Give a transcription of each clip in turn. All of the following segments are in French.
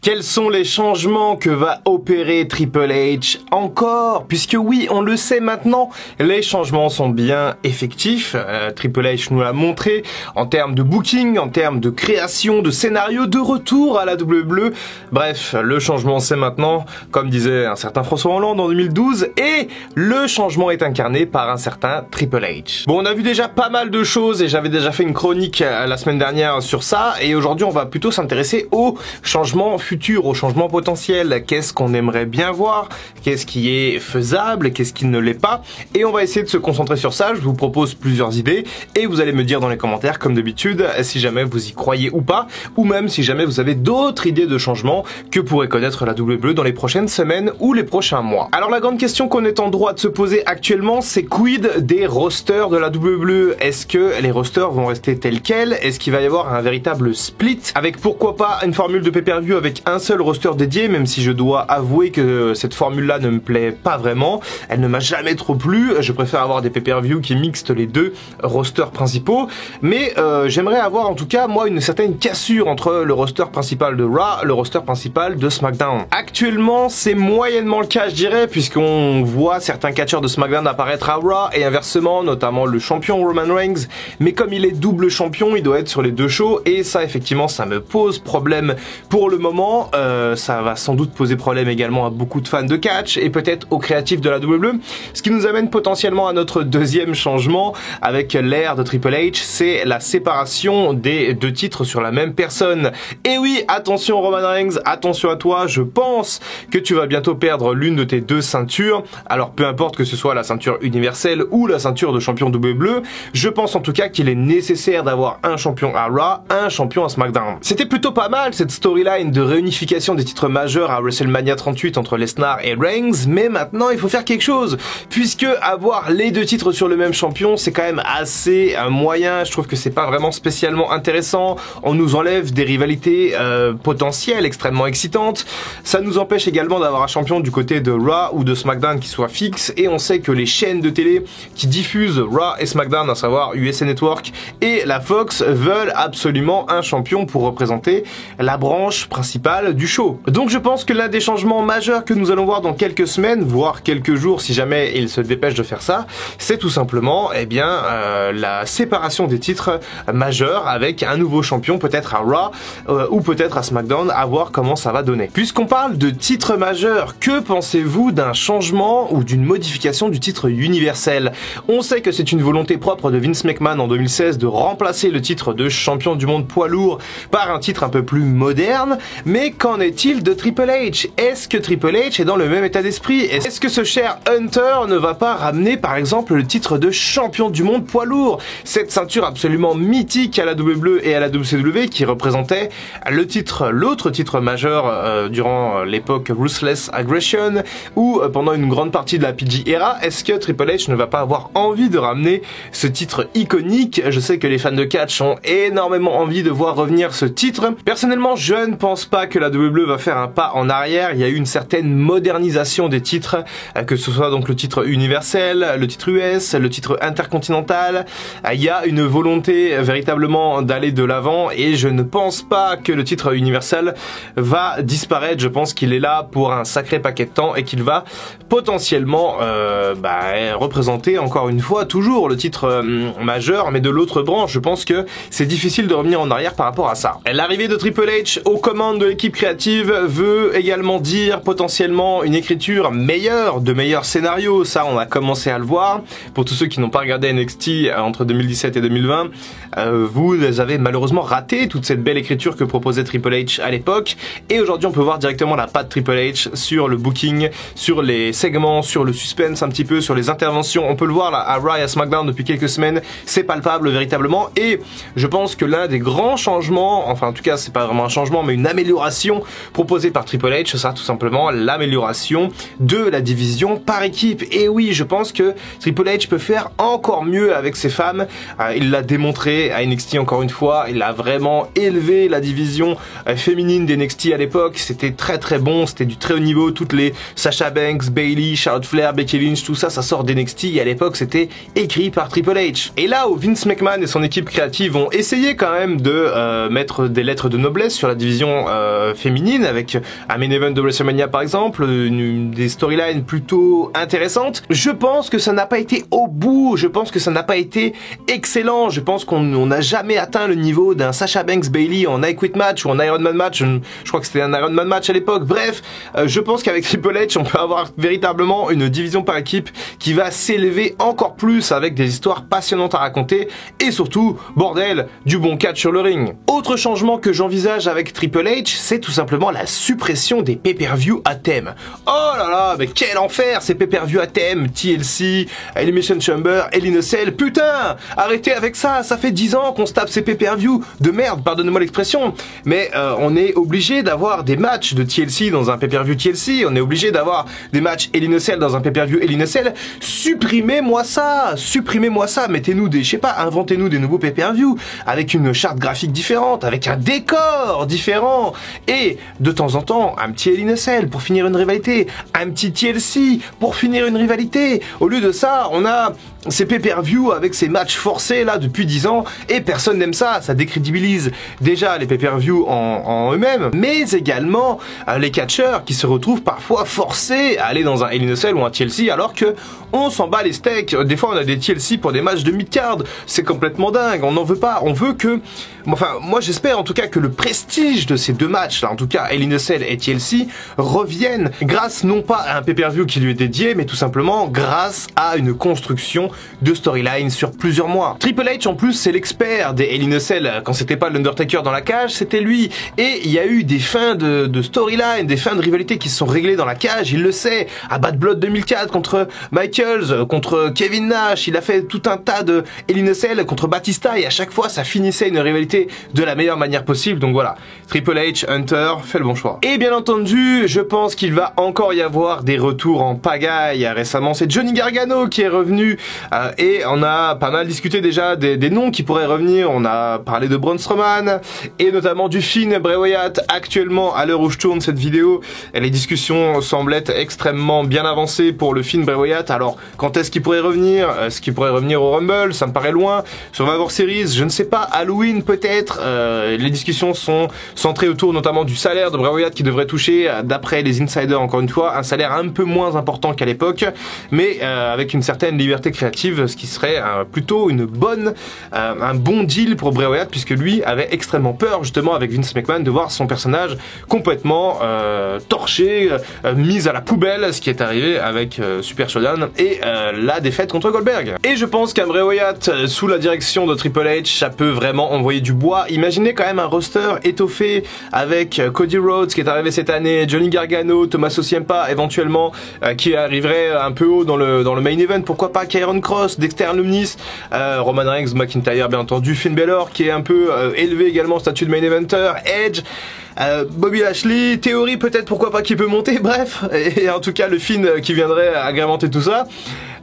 Quels sont les changements que va opérer Triple H encore? Puisque oui, on le sait maintenant, les changements sont bien effectifs. Triple H nous l'a montré en termes de booking, en termes de création, de scénario, de retour à la WWE. Bref, le changement c'est maintenant, comme disait un certain François Hollande en 2012, et le changement est incarné par un certain Triple H. Bon, on a vu déjà pas mal de choses et j'avais déjà fait une chronique la semaine dernière sur ça, et aujourd'hui on va plutôt s'intéresser aux changements futurs, au changement potentiel. Qu'est-ce qu'on aimerait bien voir? Qu'est-ce qui est faisable? Qu'est-ce qui ne l'est pas? Et on va essayer de se concentrer sur ça. Je vous propose plusieurs idées et vous allez me dire dans les commentaires, comme d'habitude, si jamais vous y croyez ou pas, ou même si jamais vous avez d'autres idées de changements que pourrait connaître la WWE dans les prochaines semaines ou les prochains mois. Alors la grande question qu'on est en droit de se poser actuellement, c'est quid des rosters de la WWE? Est-ce que les rosters vont rester tels quels? Est-ce qu'il va y avoir un véritable split avec pourquoi pas une formule de pay-per-view avec un seul roster dédié, même si je dois avouer que cette formule-là ne me plaît pas vraiment. Elle ne m'a jamais trop plu. Je préfère avoir des pay-per-view qui mixent les deux rosters principaux. Mais j'aimerais avoir en tout cas, moi, une certaine cassure entre le roster principal de Raw, le roster principal de SmackDown. Actuellement, c'est moyennement le cas, je dirais, puisqu'on voit certains catcheurs de SmackDown apparaître à Raw et inversement, notamment le champion Roman Reigns. Mais comme il est double champion, il doit être sur les deux shows et ça, effectivement, ça me pose problème pour le moment. Ça va sans doute poser problème également à beaucoup de fans de catch et peut-être aux créatifs de la WWE. Ce qui nous amène potentiellement à notre deuxième changement avec l'ère de Triple H, c'est la séparation des deux titres sur la même personne. Et oui, attention Roman Reigns, attention à toi, je pense que tu vas bientôt perdre l'une de tes deux ceintures. Alors peu importe que ce soit la ceinture universelle ou la ceinture de champion WWE, je pense en tout cas qu'il est nécessaire d'avoir un champion à Raw, un champion à SmackDown. C'était plutôt pas mal cette storyline de réunification des titres majeurs à WrestleMania 38 entre Lesnar et Reigns, mais maintenant il faut faire quelque chose, puisque avoir les deux titres sur le même champion, c'est quand même assez moyen. Je trouve que c'est pas vraiment spécialement intéressant. On nous enlève des rivalités potentielles extrêmement excitantes. Ça nous empêche également d'avoir un champion du côté de Raw ou de SmackDown qui soit fixe, et on sait que les chaînes de télé qui diffusent Raw et SmackDown, à savoir USA Network et la Fox, veulent absolument un champion pour représenter la branche principale du show. Donc je pense que l'un des changements majeurs que nous allons voir dans quelques semaines, voire quelques jours si jamais il se dépêche de faire ça, c'est tout simplement la séparation des titres majeurs avec un nouveau champion peut-être à Raw ou peut-être à SmackDown, à voir comment ça va donner. Puisqu'on parle de titres majeurs, que pensez-vous d'un changement ou d'une modification du titre universel? On sait que c'est une volonté propre de Vince McMahon en 2016 de remplacer le titre de champion du monde poids lourd par un titre un peu plus moderne, mais qu'en est-il de Triple H? Est-ce que Triple H est dans le même état d'esprit? Est-ce que ce cher Hunter ne va pas ramener par exemple le titre de champion du monde poids lourd? Cette ceinture absolument mythique à la WWE et à la WCW qui représentait l'autre titre majeur durant l'époque Ruthless Aggression ou pendant une grande partie de la PG era. Est-ce que Triple H ne va pas avoir envie de ramener ce titre iconique? Je sais que les fans de catch ont énormément envie de voir revenir ce titre. Personnellement, je ne pense pas que la WWE va faire un pas en arrière. Il y a eu une certaine modernisation des titres, que ce soit donc le titre universel, le titre US, le titre intercontinental. Il y a une volonté véritablement d'aller de l'avant et je ne pense pas que le titre universel va disparaître. Je pense qu'il est là pour un sacré paquet de temps et qu'il va potentiellement représenter encore une fois toujours le titre majeur, mais de l'autre branche. Je pense que c'est difficile de revenir en arrière par rapport à ça. L'arrivée de Triple H aux commandes de l'équipe créative veut également dire potentiellement une écriture meilleure, de meilleurs scénarios. Ça, on a commencé à le voir. Pour tous ceux qui n'ont pas regardé NXT entre 2017 et 2020, vous avez malheureusement raté toute cette belle écriture que proposait Triple H à l'époque. Et aujourd'hui, on peut voir directement la patte Triple H sur le booking, sur les segments, sur le suspense un petit peu, sur les interventions. On peut le voir là à Raw et à SmackDown depuis quelques semaines. C'est palpable véritablement. Et je pense que l'un des grands changements, enfin en tout cas c'est pas vraiment un changement mais une amélioration proposée par Triple H, ce sera tout simplement l'amélioration de la division par équipe. Et oui, je pense que Triple H peut faire encore mieux avec ses femmes. Il l'a démontré à NXT encore une fois. Il a vraiment élevé la division féminine d'NXT à l'époque. C'était très très bon, c'était du très haut niveau. Toutes les Sasha Banks, Bayley, Charlotte Flair, Becky Lynch, tout ça, ça sort d'NXT et à l'époque c'était écrit par Triple H. Et là où Vince McMahon et son équipe créative ont essayé quand même de mettre des lettres de noblesse sur la division féminine, avec un main event de WrestleMania par exemple, des storylines plutôt intéressantes. Je pense que ça n'a pas été au bout, je pense que ça n'a pas été excellent, je pense qu'on n'a jamais atteint le niveau d'un Sasha Banks Bayley en I Quit match ou en Iron Man match, je crois que c'était un Iron Man match à l'époque. Bref, je pense qu'avec Triple H on peut avoir véritablement une division par équipe qui va s'élever encore plus avec des histoires passionnantes à raconter et surtout, bordel, du bon catch sur le ring. Autre changement que j'envisage avec Triple H, c'est tout simplement la suppression des pay-per-view à thème. Oh là là, mais quel enfer ces pay-per-view à thème, TLC, Elimination Chamber, Hell in a Cell, putain, arrêtez avec ça, ça fait 10 ans qu'on se tape ces pay-per-view de merde, pardonnez-moi l'expression, mais on est obligé d'avoir des matchs de TLC dans un pay-per-view TLC, on est obligé d'avoir des matchs Hell in a Cell dans un pay-per-view Hell in a Cell, supprimez-moi ça, mettez-nous des, je sais pas, inventez-nous des nouveaux pay-per-view avec une charte graphique différente, avec un décor différent et de temps en temps un petit Hell in a Cell pour finir une rivalité, un petit TLC pour finir une rivalité. Au lieu de ça, on a ces pay-per-view avec ces matchs forcés là depuis 10 ans et personne n'aime ça, ça décrédibilise déjà les pay-per-view en eux-mêmes, mais également les catcheurs qui se retrouvent parfois forcés à aller dans un Hell in a Cell ou un TLC alors que on s'en bat les steaks. Des fois on a des TLC pour des matchs de mid-card, c'est complètement dingue, on n'en veut pas, on veut que, enfin moi j'espère en tout cas que le prestige de ces deux matchs là, en tout cas Hell in a Cell et TLC, reviennent grâce non pas à un pay-per-view qui lui est dédié, mais tout simplement grâce à une construction de storyline sur plusieurs mois. Triple H en plus c'est l'expert des Hell in a Cell, quand c'était pas l'Undertaker dans la cage, c'était lui, et il y a eu des fins de storyline, des fins de rivalité qui se sont réglées dans la cage, il le sait, à Bad Blood 2004 contre Michaels, contre Kevin Nash, il a fait tout un tas de Hell in a Cell contre Batista et à chaque fois ça finissait une rivalité de la meilleure manière possible, donc voilà, Triple H, Hunter, fait le bon choix. Et bien entendu, je pense qu'il va encore y avoir des retours en pagaille. Récemment c'est Johnny Gargano qui est revenu et on a pas mal discuté déjà des noms qui pourraient revenir. On a parlé de Braun Strowman et notamment du Finn Bray Wyatt. Actuellement, à l'heure où je tourne cette vidéo, les discussions semblent être extrêmement bien avancées pour le Finn Bray Wyatt. Alors, quand est-ce qu'il pourrait revenir? Est-ce qu'il pourrait revenir au Rumble? Ça me paraît loin. Survivor Series, je ne sais pas. Halloween peut-être. Les discussions sont centrées autour notamment du salaire de Bray Wyatt qui devrait toucher, d'après les insiders encore une fois, un salaire un peu moins important qu'à l'époque, mais avec une certaine liberté créative, ce qui serait plutôt une bonne, un bon deal pour Bray Wyatt, puisque lui avait extrêmement peur justement avec Vince McMahon de voir son personnage complètement torché, mis à la poubelle, ce qui est arrivé avec Super Showdown et la défaite contre Goldberg. Et je pense qu'un Bray Wyatt sous la direction de Triple H, ça peut vraiment envoyer du bois. Imaginez quand même un roster étoffé avec Cody Rhodes qui est arrivé cette année, Johnny Gargano, Tommaso Ciampa éventuellement qui arriverait un peu haut dans le main event, pourquoi pas Kieran Cross, Dexter Lumis, Roman Reigns, McIntyre bien entendu, Finn Balor qui est un peu élevé également au statut de main eventer, Edge, Bobby Lashley, Theory peut-être, pourquoi pas, qui peut monter, bref, et en tout cas le Finn qui viendrait agrémenter tout ça.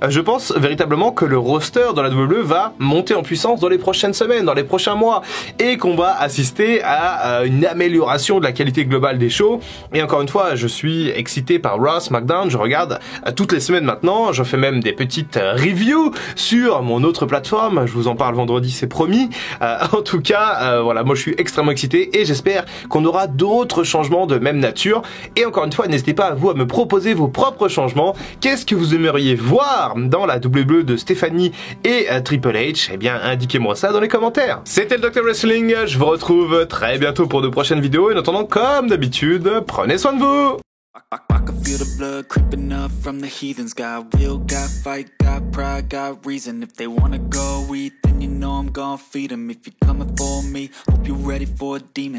Je pense véritablement que le roster dans la WWE va monter en puissance dans les prochaines semaines, dans les prochains mois, et qu'on va assister à une amélioration de la qualité globale des shows. Et encore une fois, je suis excité par Raw, SmackDown, je regarde toutes les semaines maintenant, je fais même des petites reviews sur mon autre plateforme, je vous en parle vendredi, c'est promis. En tout cas, voilà, moi je suis extrêmement excité et j'espère qu'on aura d'autres changements de même nature. Et encore une fois, n'hésitez pas à me proposer vos propres changements. Qu'est-ce que vous aimeriez voir dans la WWE de Stéphanie et Triple H? Eh bien, indiquez-moi ça dans les commentaires. C'était le Dr Wrestling, je vous retrouve très bientôt pour de prochaines vidéos. Et en attendant, comme d'habitude, prenez soin de vous. I can feel the blood creeping up from the heathens. Got will, got fight, got pride, got reason. If they wanna go eat, then you know I'm gon' feed them. If you're coming for me, hope you're ready for a demon.